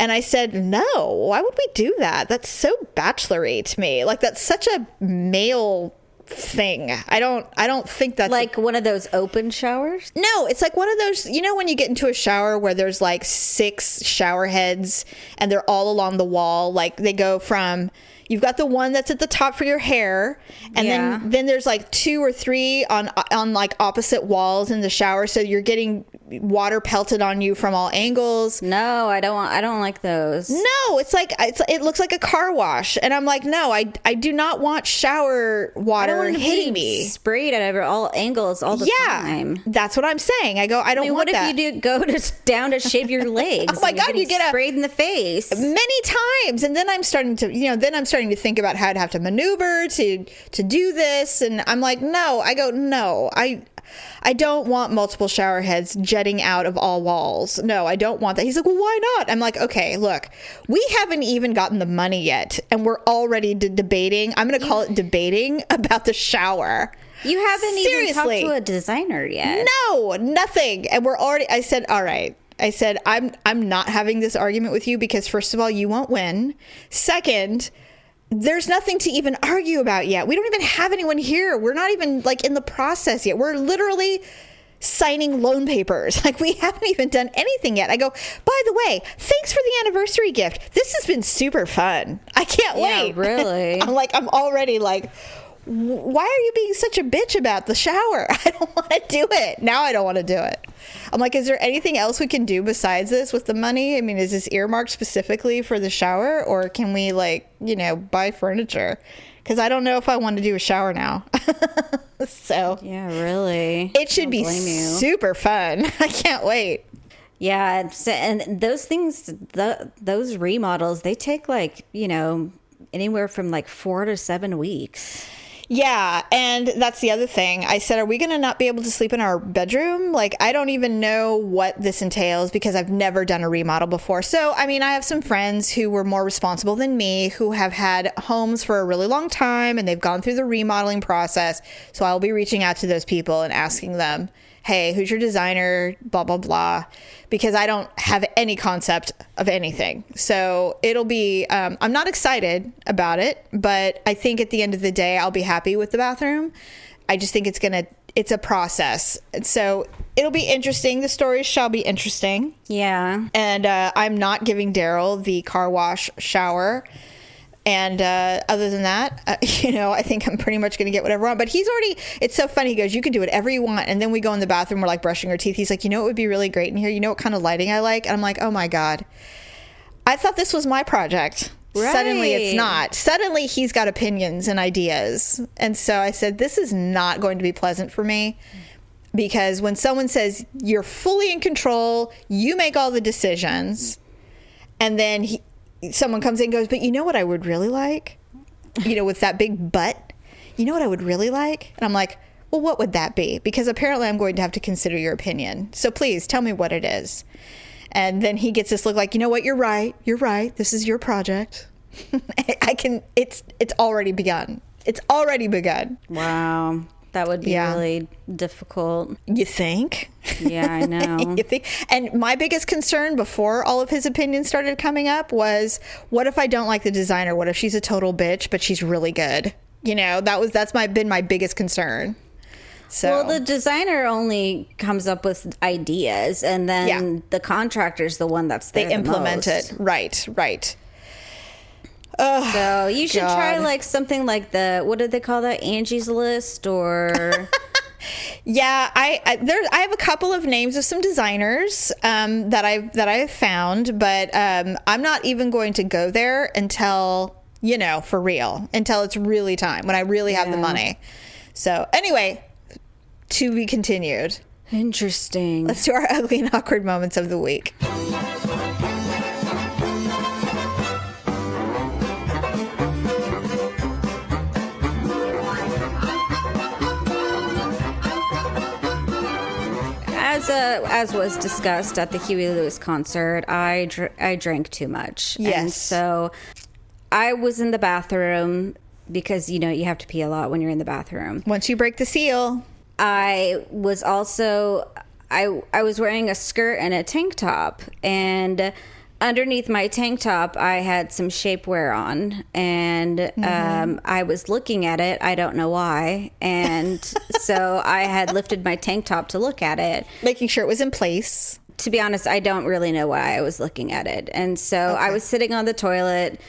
And I said, no, why would we do that? That's so bachelor-y to me. Like, that's such a male thing. I don't think that's like one of those open showers. No, it's like one of those, when you get into a shower where there's like 6 shower heads and they're all along the wall. Like, they go from, you've got the one that's at the top for your hair, and then there's like 2 or 3 on like opposite walls in the shower, so you're getting water pelted on you from all angles. No, I don't like those. No, it looks like a car wash, and I'm like, no, I do not want shower water hitting me, sprayed at all angles all the time. That's what I'm saying. I don't want that. What if you go down to shave your legs? Oh my God, you get sprayed in the face many times, and then I'm starting to think about how to have to maneuver to do this, and I'm like, no. I don't want multiple shower heads jetting out of all walls. No, I don't want that. He's like, well, why not? I'm like, okay, look, we haven't even gotten the money yet, and we're already debating. I'm going to call it debating about the shower. You haven't even talked to a designer yet. No, nothing. And I said, all right. I said, I'm not having this argument with you because, first of all, you won't win. Second, there's nothing to even argue about yet. We don't even have anyone here. We're not even like in the process yet. We're literally signing loan papers. Like, we haven't even done anything yet. I go, by the way, thanks for the anniversary gift. This has been super fun. I can't wait. Yeah, really. I'm already like, why are you being such a bitch about the shower? I don't want to do it. Now I don't want to do it. I'm like, is there anything else we can do besides this with the money? I mean, is this earmarked specifically for the shower, or can we buy furniture? Because I don't know if I want to do a shower now. So yeah, really, it should be super fun. I can't wait. Yeah, and those things, those remodels, they take anywhere from 4 to 7 weeks. Yeah, and that's the other thing. I said, are we going to not be able to sleep in our bedroom? Like, I don't even know what this entails because I've never done a remodel before. So, I mean, I have some friends who were more responsible than me who have had homes for a really long time and they've gone through the remodeling process. So I'll be reaching out to those people and asking them, hey, who's your designer, blah, blah, blah, because I don't have any concept of anything. So it'll be, I'm not excited about it, but I think at the end of the day, I'll be happy with the bathroom. I just think it's a process. So it'll be interesting. The stories shall be interesting. Yeah. And I'm not giving Daryl the car wash shower. And other than that, I think I'm pretty much going to get whatever I want. But it's so funny. He goes, you can do whatever you want. And then we go in the bathroom, we're like brushing our teeth. He's like, you know what would be really great in here? You know what kind of lighting I like? And I'm like, oh my God. I thought this was my project. Right. Suddenly it's not. Suddenly he's got opinions and ideas. And so I said, this is not going to be pleasant for me. Because when someone says you're fully in control, you make all the decisions, and then someone comes in and goes, but you know what I would really like? With that big butt, you know what I would really like? And I'm like, well, what would that be? Because apparently I'm going to have to consider your opinion. So please tell me what it is. And then he gets this look like, you know what? You're right. This is your project. It's already begun. It's already begun. Wow. That would be really difficult. You think? Yeah, I know. You think? And my biggest concern before all of his opinions started coming up was, what if I don't like the designer? What if she's a total bitch, but she's really good? That's been my biggest concern. So, well, the designer only comes up with ideas, and then the contractor's the one that's there. They implement it. Right. So you should try like something like what did they call that? Angie's List or... Yeah, I have a couple of names of some designers that I have found, but I'm not even going to go there until, for real, until it's really time, when I really have the money. So anyway, to be continued. Interesting. Let's do our ugly and awkward moments of the week. As was discussed at the Huey Lewis concert, I drank too much. Yes. And so I was in the bathroom because, you have to pee a lot when you're in the bathroom. Once you break the seal. I was also, I was wearing a skirt and a tank top, and underneath my tank top, I had some shapewear on, and I was looking at it. I don't know why. And so I had lifted my tank top to look at it. Making sure it was in place. To be honest, I don't really know why I was looking at it. And so I was sitting on the toilet,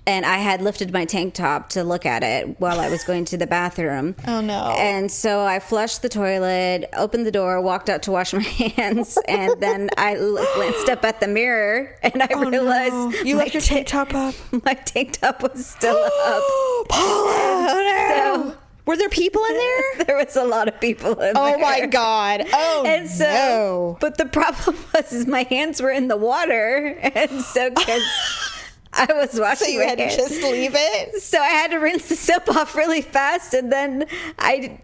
and I had lifted my tank top to loup at it while I was going to the bathroom. Oh, no. And so I flushed the toilet, opened the door, walked out to wash my hands, and then I glanced up at the mirror, and I realized... No. You left your tank top up? My tank top was still up. Paula! So, were there people in there? There was a lot of people in there. Oh, my God. Oh, and so, no. But the problem was my hands were in the water, and so... I was washing. So you had to just leave it? So I had to rinse the soap off really fast, and then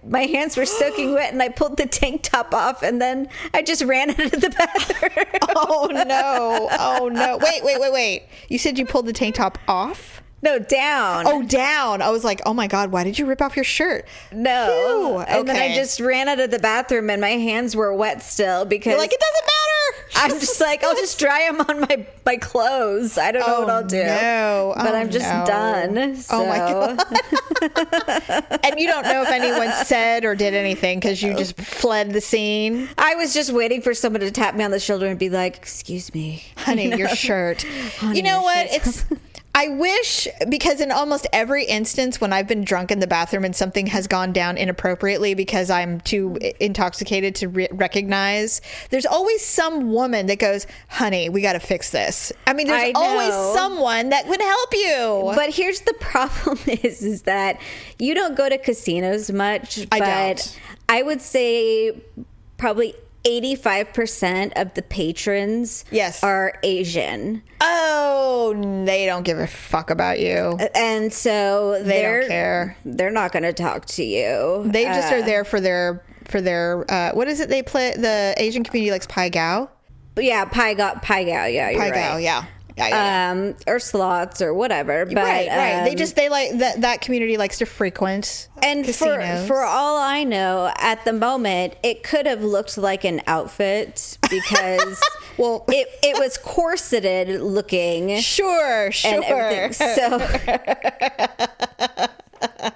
my hands were soaking wet, and I pulled the tank top off, and then I just ran out of the bathroom. Oh, no. Oh, no. Wait. You said you pulled the tank top off? No, down. Oh, down. I was like, oh my God, why did you rip off your shirt? No. Phew. Okay. And then I just ran out of the bathroom, and my hands were wet still because... You're like, it doesn't matter. I'm just like, I'll just dry them on my clothes. I don't know what I'll do. No. But I'm just done. So. Oh, my God. And you don't know if anyone said or did anything because you just fled the scene? I was just waiting for someone to tap me on the shoulder and be like, excuse me. Honey, your shirt. Honey, you know what? I wish, because in almost every instance when I've been drunk in the bathroom and something has gone down inappropriately because I'm too intoxicated to recognize, there's always some woman that goes, honey, we got to fix this. I mean, there's always someone that would help you. But here's the problem is that you don't go to casinos much. I don't. I would say probably 85% of the patrons are Asian. Oh, they don't give a fuck about you. And so They don't care. They're not going to talk to you. They just are there for their what is it they play? The Asian community likes Pai Gao. Yeah, Pai Gao. Yeah, you're Pai right. Gao, yeah. Yeah. Or slots or whatever. But, right. They like that community likes to frequent and casinos. for all I know, at the moment, it could have looked like an outfit because well, it was corseted looking. Sure. And everything. So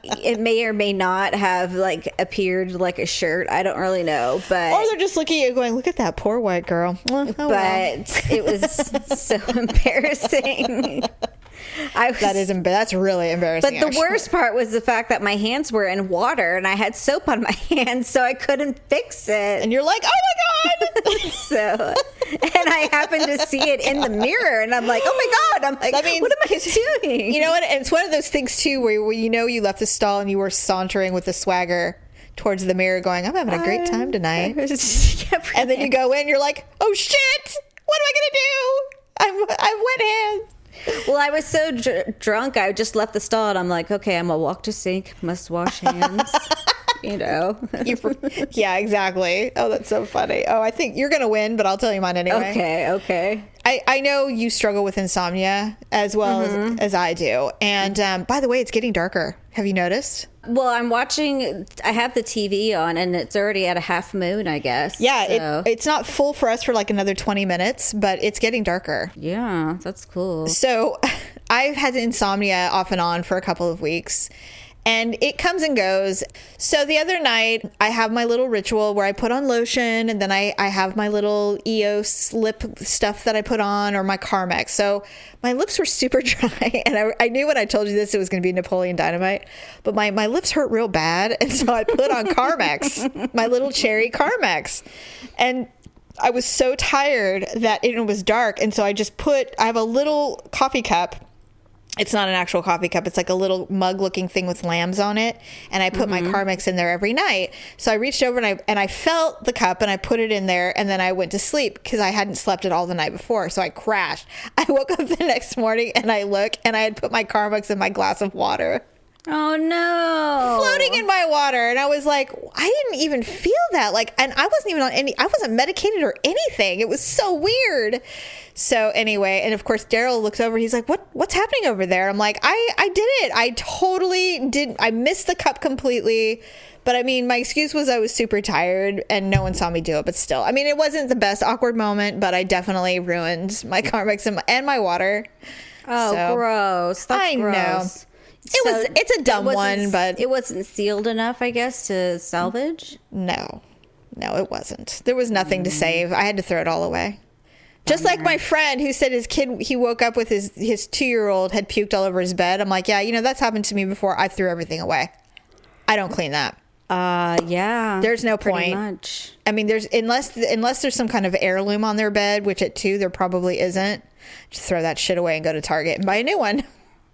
it may or may not have like appeared like a shirt. I don't really know, but or they're just looking at you going, "Look at that poor white girl." Well, but it was so embarrassing. That's really embarrassing. But the worst part was the fact that my hands were in water and I had soap on my hands, so I couldn't fix it. And you're like, "Oh my god!" So, and I happened to see it in the mirror, and I'm like, "Oh my god!" I'm like, That means, "What am I doing?" You know what? And it's one of those things too, where you know you left the stall and you were sauntering with a swagger towards the mirror, going, "I'm having a great time tonight." And then you go in, you're like, "Oh shit! What am I gonna do? I've wet hands." Well, I was so drunk, I just left the stall, and I'm like, "Okay, I'm gonna walk to sink, must wash hands." You know. Yeah, exactly. Oh, that's so funny. Oh, I think you're gonna win, but I'll tell you mine anyway. Okay. I know you struggle with insomnia as well as I do. And by the way, it's getting darker. Have you noticed? Well, I have the TV on, and it's already at a half moon, I guess. Yeah, so. it's not full for us for like another 20 minutes, but it's getting darker. Yeah, that's cool. So I've had insomnia off and on for a couple of weeks. And it comes and goes. So the other night, I have my little ritual where I put on lotion, and then I have my little EOS lip stuff that I put on, or my Carmex. So my lips were super dry, and I knew when I told you this, it was going to be Napoleon Dynamite. But my lips hurt real bad, and so I put on Carmex, my little cherry Carmex. And I was so tired that it was dark, and so I have a little coffee cup. It's not an actual coffee cup. It's like a little mug looking thing with lambs on it. And I put my Carmex in there every night. So I reached over and I felt the cup and I put it in there. And then I went to sleep because I hadn't slept at all the night before. So I crashed. I woke up the next morning and I look and I had put my Carmex in my glass of water. Oh no. Floating in my water. And I was like, I didn't even feel that. And I wasn't even I wasn't medicated or anything. It was so weird. So anyway, and of course, Daryl looks over. He's like, what's happening over there? I'm like, I did it. I totally did. I missed the cup completely. But I mean, my excuse was I was super tired and no one saw me do it. But still, I mean, it wasn't the best awkward moment, but I definitely ruined my Carmex and my water. Oh, so, gross. That's gross. Know. It's a dumb one, but it wasn't sealed enough, I guess, to salvage. No, it wasn't. There was nothing to save. I had to throw it all away. Just like my friend who said his kid, he woke up with his 2-year-old had puked all over his bed. I'm like, yeah, that's happened to me before. I threw everything away. I don't clean that. Yeah. There's no pretty point. Much. I mean, unless there's some kind of heirloom on their bed, which at 2 there probably isn't. Just throw that shit away and go to Target and buy a new one.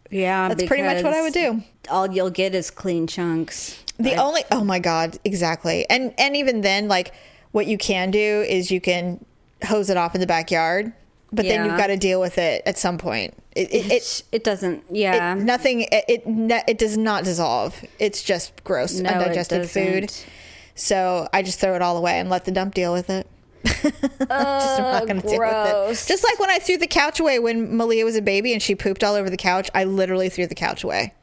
Yeah, that's pretty much what I would do. All you'll get is clean chunks. Oh my God, exactly. And even then, like, what you can do is you can hose it off in the backyard, but then you've got to deal with it at some point. It doesn't. Yeah, it does not dissolve. It's just gross, undigested food. So I just throw it all away and let the dump deal with it. I'm not gonna deal with it. Just like when I threw the couch away when Malia was a baby and she pooped all over the couch, I literally threw the couch away.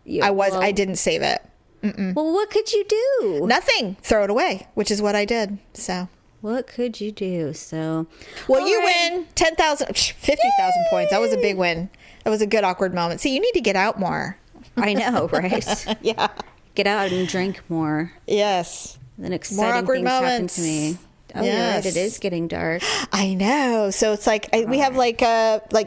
I didn't save it. Well, what could you do? Nothing. Throw it away, which is what I did. So what could you do? So you win 10,000, 50,000 points. That was a big win. That was a good awkward moment. See, you need to get out more. I know, right? Yeah. Get out and drink more. Yes. Then exciting things happen to me. Oh, yes. You're right. It is getting dark. I know. So it's like we have like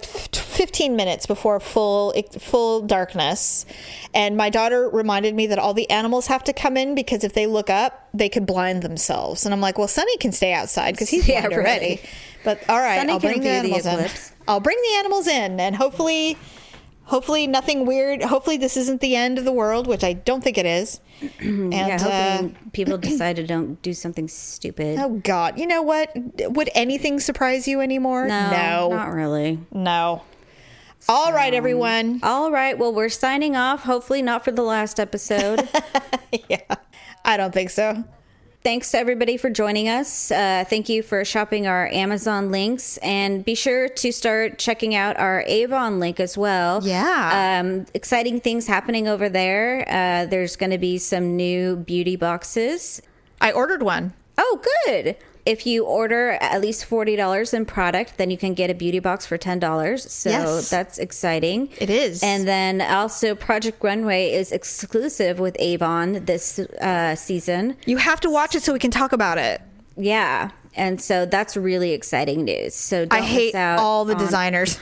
15 minutes before full darkness, and my daughter reminded me that all the animals have to come in because if they look up, they could blind themselves. And I'm like, well, Sonny can stay outside because he's blind already. But all right, Sonny I'll bring the animals in. I'll bring the animals in, and hopefully nothing weird. Hopefully this isn't the end of the world, which I don't think it is. And hopefully people decide to don't do something stupid. Oh God, you know what? Would anything surprise you anymore? No, not really. No. All right, everyone. All right. Well, we're signing off. Hopefully not for the last episode. Yeah, I don't think so. Thanks to everybody for joining us. Thank you for shopping our Amazon links, and be sure to start checking out our Avon link as well. Yeah. Exciting things happening over there. There's going to be some new beauty boxes. I ordered one. Oh, good. If you order at least $40 in product, then you can get a beauty box for $10. So Yes. that's exciting. It is. And then also Project Runway is exclusive with Avon this season. You have to watch it so we can talk about it. Yeah. And so that's really exciting news. So don't I hate miss out all the on- designers.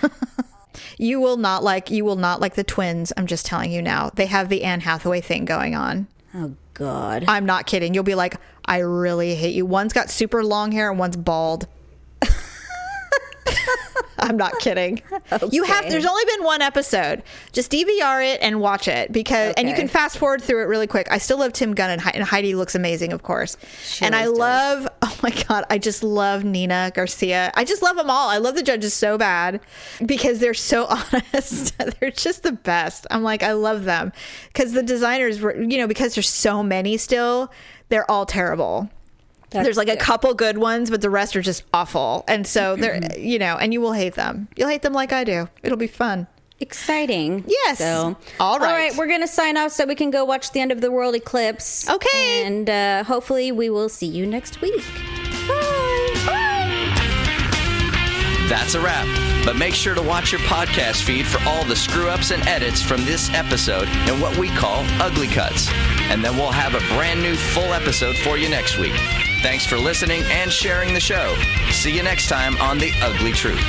You will not like the twins. I'm just telling you now. They have the Anne Hathaway thing going on. Oh, God. I'm not kidding. You'll be like, I really hate you. One's got super long hair and one's bald. I'm not kidding. Okay. There's only been one episode. Just DVR it and watch it and you Okay. can fast forward through it really quick. I still love Tim Gunn and Heidi looks amazing, of course. And I always love, oh my God, I just love Nina Garcia. I just love them all. I love the judges so bad because they're so honest. They're just the best. I'm like, I love them because the designers were, because there's so many still, they're all terrible. There's like a couple good ones, but the rest are just awful. And so they're, and you will hate them. You'll hate them like I do. It'll be fun. Exciting. Yes. So, all right. We're going to sign off so we can go watch the end of the world eclipse. Okay. And hopefully we will see you next week. Bye. That's a wrap. But make sure to watch your podcast feed for all the screw-ups and edits from this episode and what we call Ugly Cuts. And then we'll have a brand new full episode for you next week. Thanks for listening and sharing the show. See you next time on The Ugly Truth.